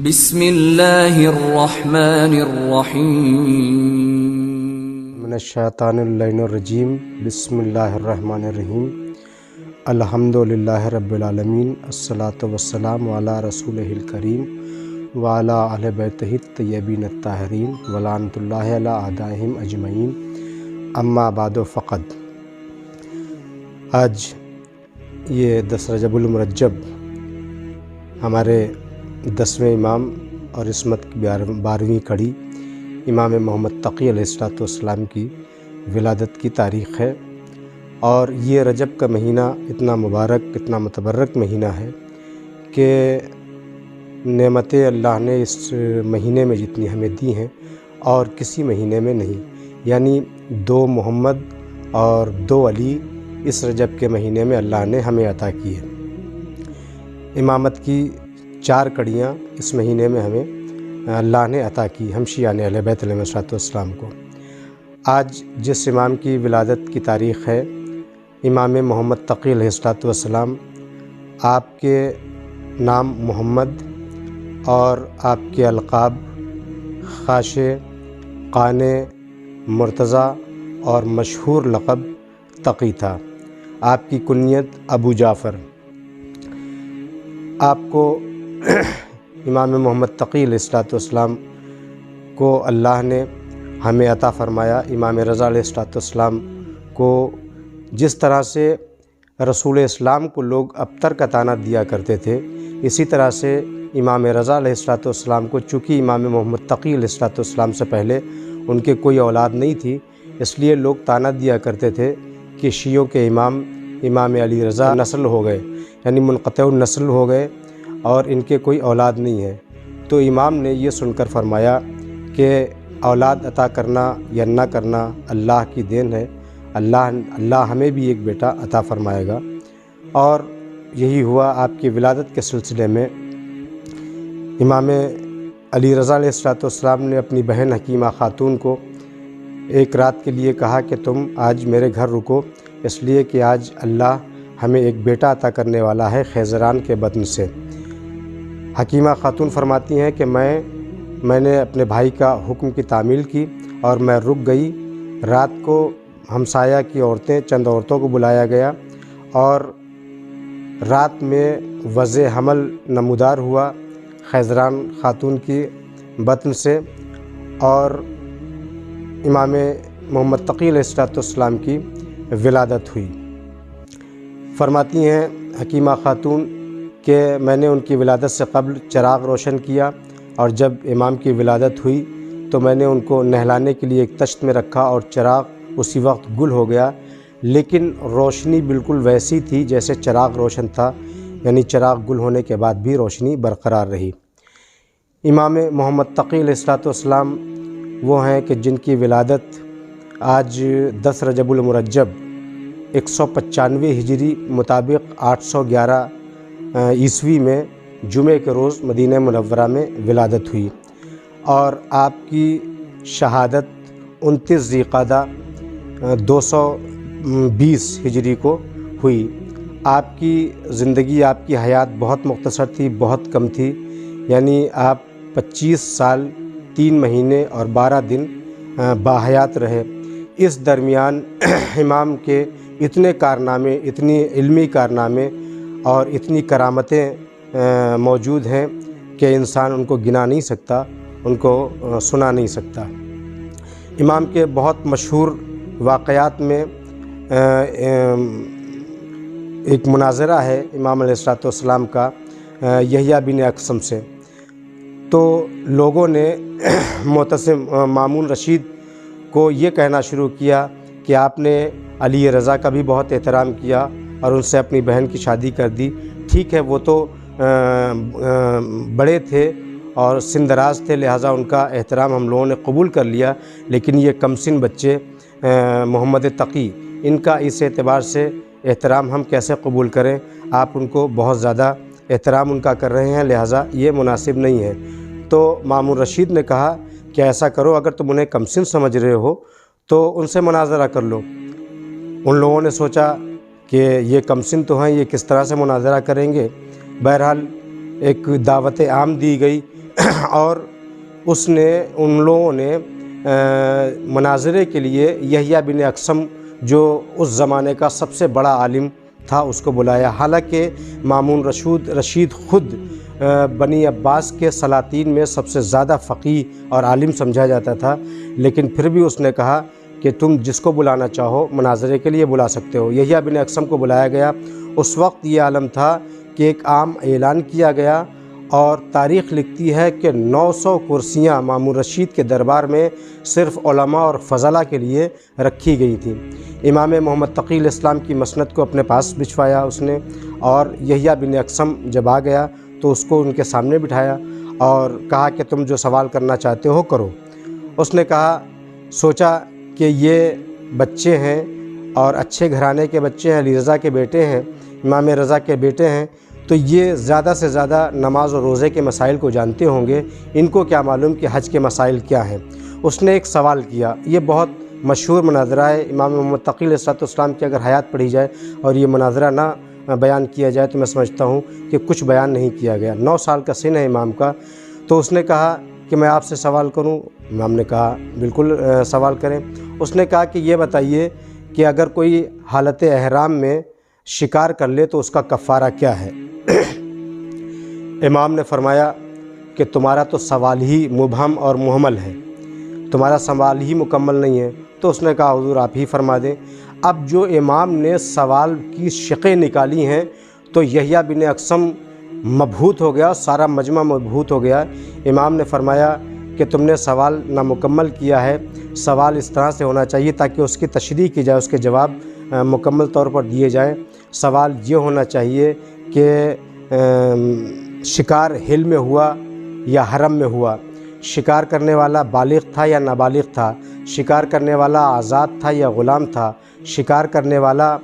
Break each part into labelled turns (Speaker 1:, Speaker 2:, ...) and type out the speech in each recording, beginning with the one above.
Speaker 1: بسم اللہ الرحمن الرحیم
Speaker 2: من الشیطان اللعین الرجیم بسم اللہ الرحمن الرحیم الحمد للہ رب العالمین الصلاۃ والسلام علی رسولہ الکریم وعلی اہل بیتہ الطیبین الطاہرین ولعنۃ اللہ علی اعدائہم اجمعین اما بعد فقد آج یہ 10 رجب المرجب ہمارے 10ویں امام اور عصمت کی 12ویں کڑی امام محمد تقی علیہ السلام کی ولادت کی تاریخ ہے، اور یہ رجب کا مہینہ اتنا مبارک، اتنا متبرک مہینہ ہے کہ نعمتیں اللہ نے اس مہینے میں جتنی ہمیں دی ہیں اور کسی مہینے میں نہیں، یعنی 2 محمد اور 2 علی اس رجب کے مہینے میں اللہ نے ہمیں عطا کی ہے۔ امامت کی 4 کڑیاں اس مہینے میں ہمیں اللہ نے عطا کی، ہم شیعان اہل بیت علیہ السلام کو۔ آج جس امام کی ولادت کی تاریخ ہے، امام محمد تقی علیہ السلام، آپ کے نام محمد اور آپ کے القاب خاشع، قانع، مرتضیٰ اور مشہور لقب تقی تھا۔ آپ کی کنیت ابو جعفر۔ آپ کو امام محمد تقی علیہ السلام کو اللہ نے ہمیں عطا فرمایا۔ امام رضا علیہ السلام کو جس طرح سے رسول اسلام کو لوگ ابتر کا طعنہ دیا کرتے تھے، اسی طرح سے امام رضا علیہ السلام کو، چونکہ امام محمد تقی علیہ السلام سے پہلے ان کے کوئی اولاد نہیں تھی، اس لیے لوگ طعنہ دیا کرتے تھے کہ شیعوں کے امام علی رضا نسل ہو گئے، یعنی منقطع النسل ہو گئے اور ان کے کوئی اولاد نہیں ہے۔ تو امام نے یہ سن کر فرمایا کہ اولاد عطا کرنا یا نہ کرنا اللہ کی دین ہے، اللہ ہمیں بھی ایک بیٹا عطا فرمائے گا۔ اور یہی ہوا۔ آپ کی ولادت کے سلسلے میں امام علی رضا علیہ السلام نے اپنی بہن حکیمہ خاتون کو ایک رات کے لیے کہا کہ تم آج میرے گھر رکو، اس لیے کہ آج اللہ ہمیں ایک بیٹا عطا کرنے والا ہے خیزران کے بطن سے۔ حکیمہ خاتون فرماتی ہیں کہ میں نے اپنے بھائی کا حکم کی تعمیل کی اور میں رک گئی۔ رات کو ہمسایہ کی عورتیں، چند عورتوں کو بلایا گیا اور رات میں وضع حمل نمودار ہوا خیزران خاتون کی بطن سے، اور امام محمد تقی علیہ السلام کی ولادت ہوئی۔ فرماتی ہیں حکیمہ خاتون کہ میں نے ان کی ولادت سے قبل چراغ روشن کیا، اور جب امام کی ولادت ہوئی تو میں نے ان کو نہلانے کے لیے ایک تشت میں رکھا اور چراغ اسی وقت گل ہو گیا، لیکن روشنی بالکل ویسی تھی جیسے چراغ روشن تھا، یعنی چراغ گل ہونے کے بعد بھی روشنی برقرار رہی۔ امام محمد تقی علیہ السلام وہ ہیں کہ جن کی ولادت آج 10 رجب المرجب 195 ہجری مطابق 811 عیسوی میں جمعے کے روز مدینہ منورہ میں ولادت ہوئی، اور آپ کی شہادت 29 ذی القعدہ 220 ہجری کو ہوئی۔ آپ کی زندگی، آپ کی حیات بہت مختصر تھی، بہت کم تھی، یعنی آپ 25 سال 3 مہینے اور 12 دن باحیات رہے۔ اس درمیان امام کے اتنے کارنامے، اتنی علمی کارنامے اور اتنی کرامتیں موجود ہیں کہ انسان ان کو گنا نہیں سکتا، ان کو سنا نہیں سکتا۔ امام کے بہت مشہور واقعات میں ایک مناظرہ ہے امام علیہ السلام کا یحییٰ بن اقسم سے۔ تو لوگوں نے معتصم مامون رشید کو یہ کہنا شروع کیا کہ آپ نے علی رضا کا بھی بہت احترام کیا اور ان سے اپنی بہن کی شادی کر دی۔ ٹھیک ہے، وہ تو بڑے تھے اور سن دراز تھے، لہٰذا ان کا احترام ہم لوگوں نے قبول کر لیا، لیکن یہ کم سن بچے محمد تقی، ان کا اس اعتبار سے احترام ہم کیسے قبول کریں؟ آپ ان کو بہت زیادہ احترام ان کا کر رہے ہیں، لہٰذا یہ مناسب نہیں ہے۔ تو مامون رشید نے کہا کہ ایسا کرو، اگر تم انہیں کم سن سمجھ رہے ہو تو ان سے مناظرہ کر لو۔ ان لوگوں نے سوچا کہ یہ کم سن تو ہیں، یہ کس طرح سے مناظرہ کریں گے؟ بہرحال ایک دعوت عام دی گئی اور اس نے ان لوگوں نے مناظرے کے لیے یحییٰ بن اقسم جو اس زمانے کا سب سے بڑا عالم تھا اس کو بلایا۔ حالانکہ مامون رشید خود بنی عباس کے سلاطین میں سب سے زیادہ فقیہ اور عالم سمجھا جاتا تھا، لیکن پھر بھی اس نے کہا کہ تم جس کو بلانا چاہو مناظرے کے لیے بلا سکتے ہو۔ یحییٰ بن اقسم کو بلایا گیا۔ اس وقت یہ عالم تھا کہ ایک عام اعلان کیا گیا اور تاریخ لکھتی ہے کہ 900 کرسیاں مامون رشید کے دربار میں صرف علماء اور فضلاء کے لیے رکھی گئی تھیں۔ امام محمد تقی الاسلام کی مسند کو اپنے پاس بچھوایا اس نے، اور یحییٰ بن اقسم جب آ گیا تو اس کو ان کے سامنے بٹھایا اور کہا کہ تم جو سوال کرنا چاہتے ہو کرو۔ اس نے کہا، سوچا کہ یہ بچے ہیں اور اچھے گھرانے کے بچے ہیں، علی رضا کے بیٹے ہیں، امام رضا کے بیٹے ہیں، تو یہ زیادہ سے زیادہ نماز و روزے کے مسائل کو جانتے ہوں گے، ان کو کیا معلوم کہ حج کے مسائل کیا ہیں۔ اس نے ایک سوال کیا، یہ بہت مشہور مناظرہ ہے۔ امام محمد تقی علیہ السلام کی اگر حیات پڑھی جائے اور یہ مناظرہ نہ بیان کیا جائے تو میں سمجھتا ہوں کہ کچھ بیان نہیں کیا گیا۔ 9 سال کا سن ہے امام کا۔ تو اس نے کہا کہ میں آپ سے سوال کروں؟ امام نے کہا بالکل سوال کریں۔ اس نے کہا کہ یہ بتائیے کہ اگر کوئی حالت احرام میں شکار کر لے تو اس کا کفارہ کیا ہے؟ امام نے فرمایا کہ تمہارا تو سوال ہی مبہم اور مہمل ہے، تمہارا سوال ہی مکمل نہیں ہے۔ تو اس نے کہا حضور آپ ہی فرما دیں۔ اب جو امام نے سوال کی شقیں نکالی ہیں تو یحییٰ بن اقسم مبہوت ہو گیا، سارا مجمع مبہوت ہو گیا۔ امام نے فرمایا کہ تم نے سوال نامکمل کیا ہے، سوال اس طرح سے ہونا چاہیے تاکہ اس کی تشریح کی جائے، اس کے جواب مکمل طور پر دیے جائیں۔ سوال یہ ہونا چاہیے کہ شکار ہل میں ہوا یا حرم میں ہوا، شکار کرنے والا بالغ تھا یا نابالغ تھا، شکار کرنے والا آزاد تھا یا غلام تھا، شکار کرنے والا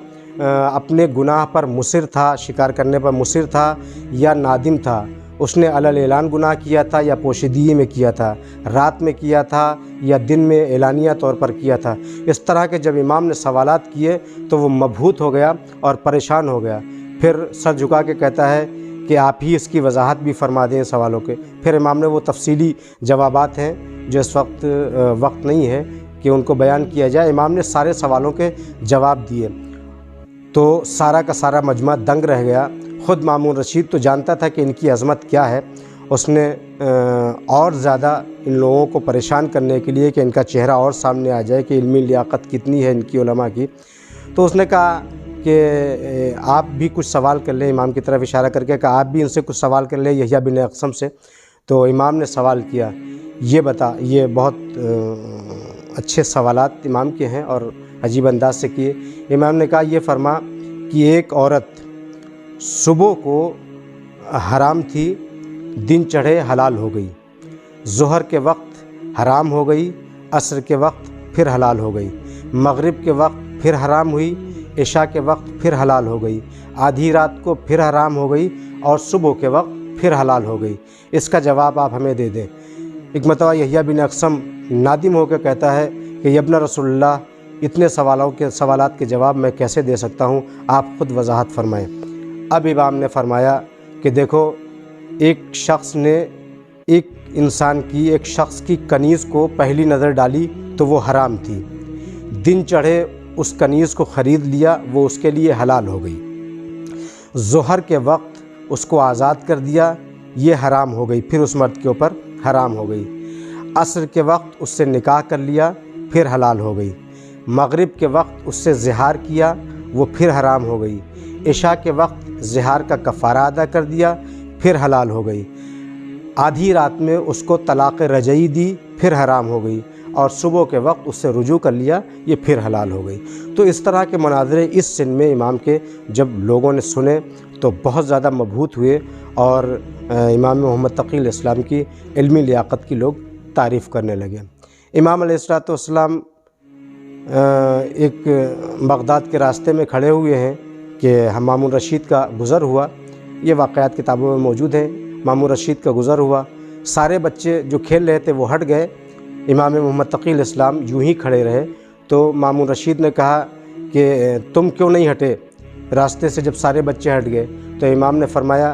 Speaker 2: اپنے گناہ پر مصر تھا، شکار کرنے پر مصر تھا یا نادم تھا، اس نے علی اعلان گناہ کیا تھا یا پوشیدگی میں کیا تھا، رات میں کیا تھا یا دن میں اعلانیہ طور پر کیا تھا۔ اس طرح کے جب امام نے سوالات کیے تو وہ مبہوت ہو گیا اور پریشان ہو گیا۔ پھر سر جھکا کے کہتا ہے کہ آپ ہی اس کی وضاحت بھی فرما دیں سوالوں کے۔ پھر امام نے وہ تفصیلی جوابات ہیں جو اس وقت نہیں ہے کہ ان کو بیان کیا جائے، امام نے سارے سوالوں کے جواب دیے تو سارا کا سارا مجمع دنگ رہ گیا۔ خود مامون رشید تو جانتا تھا کہ ان کی عظمت کیا ہے، اس نے اور زیادہ ان لوگوں کو پریشان کرنے کے لیے کہ ان کا چہرہ اور سامنے آ جائے کہ علمی لیاقت کتنی ہے ان کی علماء کی، تو اس نے کہا کہ آپ بھی کچھ سوال کر لیں، امام کی طرف اشارہ کر کے کہا آپ بھی ان سے کچھ سوال کر لیں یحییٰ بن اقسم سے۔ تو امام نے سوال کیا، یہ بہت اچھے سوالات امام کے ہیں اور عجیب انداز سے کیے۔ امام نے کہا یہ فرما کہ ایک عورت صبح کو حرام تھی، دن چڑھے حلال ہو گئی، ظہر کے وقت حرام ہو گئی، عصر کے وقت پھر حلال ہو گئی، مغرب کے وقت پھر حرام ہوئی، عشاء کے وقت پھر حلال ہو گئی، آدھی رات کو پھر حرام ہو گئی اور صبح کے وقت پھر حلال ہو گئی۔ اس کا جواب آپ ہمیں دے دیں۔ ایک مرتبہ یحییٰ بن اقسم نادم ہو کے کہتا ہے کہ یا ابن رسول اللہ، اتنے سوالات کے جواب میں کیسے دے سکتا ہوں، آپ خود وضاحت فرمائیں۔ اب امام نے فرمایا کہ دیکھو، ایک شخص نے ایک شخص کی کنیز کو پہلی نظر ڈالی تو وہ حرام تھی، دن چڑھے اس کنیز کو خرید لیا، وہ اس کے لیے حلال ہو گئی، ظہر کے وقت اس کو آزاد کر دیا، یہ حرام ہو گئی، پھر اس مرد کے اوپر حرام ہو گئی، عصر کے وقت اس سے نکاح کر لیا، پھر حلال ہو گئی، مغرب کے وقت اس سے زہار کیا، وہ پھر حرام ہو گئی، عشاء کے وقت زہار کا کفارہ ادا کر دیا، پھر حلال ہو گئی، آدھی رات میں اس کو طلاق رجعی دی، پھر حرام ہو گئی، اور صبح کے وقت اس سے رجوع کر لیا، یہ پھر حلال ہو گئی۔ تو اس طرح کے مناظرے اس سن میں امام کے جب لوگوں نے سنے تو بہت زیادہ مبہوت ہوئے اور امام محمد تقی الاسلام کی علمی لیاقت کی لوگ تعریف کرنے لگے۔ امام علیہ السلام ایک بغداد کے راستے میں کھڑے ہوئے ہیں کہ مامون رشید کا گزر ہوا، یہ واقعات کتابوں میں موجود ہیں۔ مامون رشید کا گزر ہوا، سارے بچے جو کھیل رہے تھے وہ ہٹ گئے، امام محمد تقی الاسلام یوں ہی کھڑے رہے۔ تو مامون رشید نے کہا کہ تم کیوں نہیں ہٹے راستے سے جب سارے بچے ہٹ گئے؟ تو امام نے فرمایا